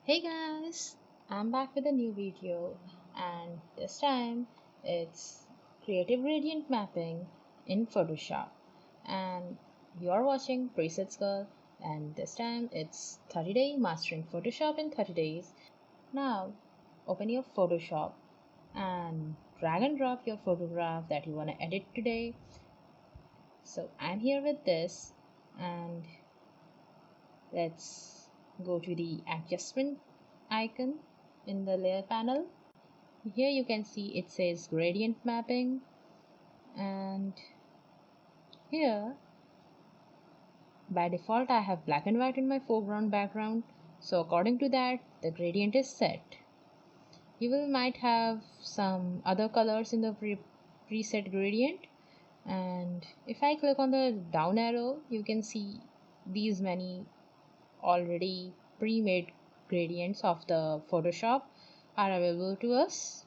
Hey guys, I'm back with a new video, and this time it's creative gradient mapping in Photoshop. And you're watching Presets Girl, and this time it's 30-day mastering Photoshop in 30 days. Now open your Photoshop and drag and drop your photograph that you want to edit today. So I'm here with this, and let's go to the adjustment icon in the layer panel. Here you can see it says gradient mapping, and here by default I have black and white in my foreground background, so according to that the gradient is set. You will might have some other colors in the preset gradient, and if I click on the down arrow you can see these many already pre-made gradients of the Photoshop are available to us.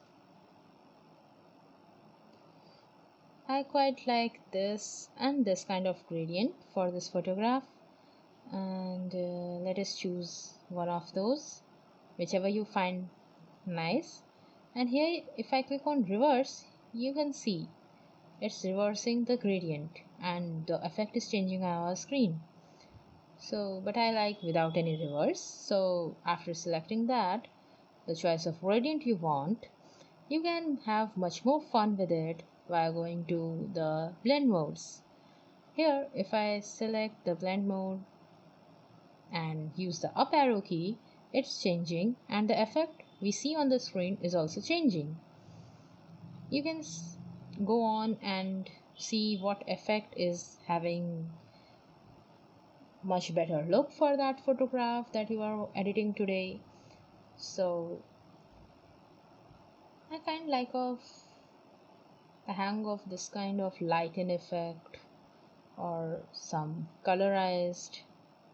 I quite like this and this kind of gradient for this photograph, and let us choose one of those, whichever you find nice. And here if I click on reverse, you can see it's reversing the gradient and the effect is changing on our screen. But I like without any reverse. So after selecting that, the choice of gradient you want, you can have much more fun with it while going to the blend modes. Here if I select the blend mode and use the up arrow key, it's changing and the effect we see on the screen is also changing. You can go on and see what effect is having much better look for that photograph that you are editing today. So I kind like of the hang of this kind of lighten effect or some colorized.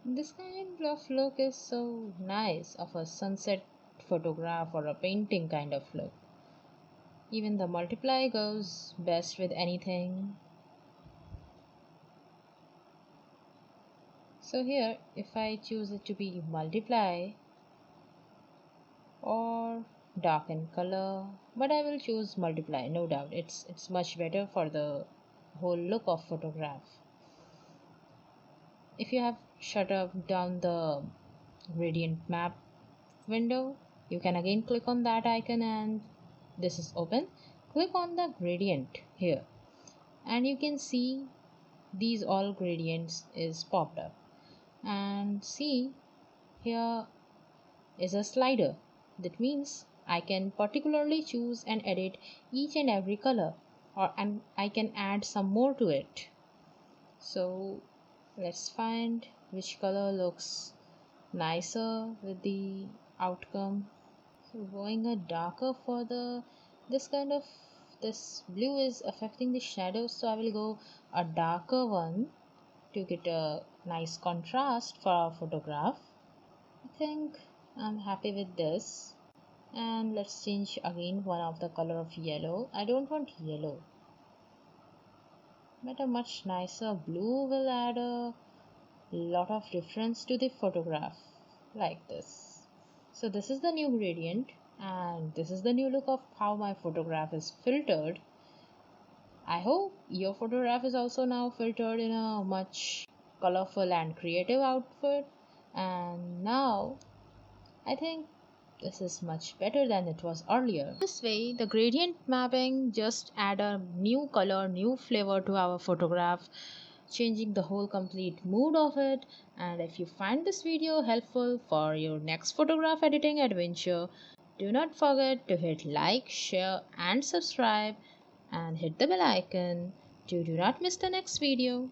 This kind of look is so nice of a sunset photograph or a painting kind of look. Even the multiply goes best with anything. So here if I choose it to be multiply or darken color, but I will choose multiply, no doubt. It's much better for the whole look of photograph. If you have shut up down the gradient map window, you can again click on that icon and this is open. Click on the gradient here and you can see these all gradients is popped up, and see here is a slider. That means I can particularly choose and edit each and every color, and I can add some more to it. So let's find which color looks nicer with the outcome. So going a darker for the this blue is affecting the shadows, so I will go a darker one to get a nice contrast for our photograph. I think I'm happy with this. And let's change again one of the color of yellow. I don't want yellow, but a much nicer blue will add a lot of difference to the photograph, like this. So this is the new gradient and this is the new look of how my photograph is filtered. I hope your photograph is also now filtered in a much colorful and creative outfit. And now I think this is much better than it was earlier. This way, the gradient mapping just add a new color, new flavor to our photograph, changing the whole complete mood of it. And if you find this video helpful for your next photograph editing adventure, do not forget to hit like, share and subscribe and hit the bell icon to do not miss the next video.